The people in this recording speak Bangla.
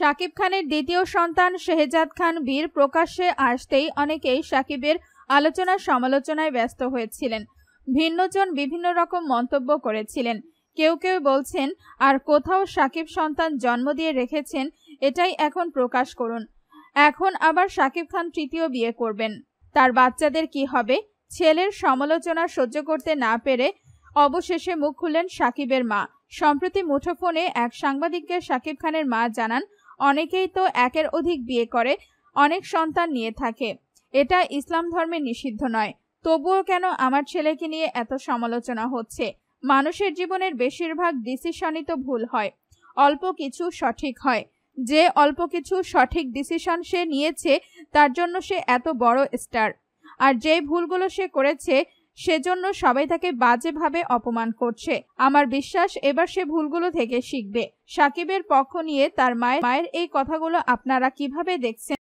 শাকিব খানের দ্বিতীয় সন্তান শেহজাদ খান বীর প্রকাশ্যে আসতেই অনেকেই শাকিবের আলোচনা সমালোচনায় ব্যস্ত হয়েছিলেন। ভিন্নজন বিভিন্ন রকম মন্তব্য করেছিলেন। কেউ কেউ বলছেন, আর কোথাও শাকিব সন্তান জন্ম দিয়ে রেখেছেন, এটাই এখন প্রকাশ করুন। এখন আবার শাকিব খান তৃতীয় বিয়ে করবেন, তার বাচ্চাদের কি হবে? ছেলের সমালোচনা সহ্য করতে না পেরে অবশেষে মুখ খুললেন শাকিবের মা। সম্প্রতি মুঠোফোনে এক সাংবাদিককে শাকিব খানের মা জানান, অনেকেই তো একের অধিক বিয়ে করে অনেক সন্তান নিয়ে থাকে, এটা ইসলাম ধর্মে নিষিদ্ধ নয়, তবুও কেন আমার ছেলেকে নিয়ে এত সমালোচনা হচ্ছে? মানুষের জীবনের বেশিরভাগ ডিসিশনই তো ভুল হয়, অল্প কিছু সঠিক হয়। যে অল্প কিছু সঠিক ডিসিশন সে নিয়েছে তার জন্য সে এত বড় স্টার, আর যে ভুলগুলো সে করেছে সেজন্য সবাই তাকে বাজেভাবে অপমান করছে। আমার বিশ্বাস এবার সে ভুলগুলো থেকে শিখবে। শাকিবের পক্ষ নিয়ে তার মায়ের এই কথাগুলো আপনারা কিভাবে দেখছেন?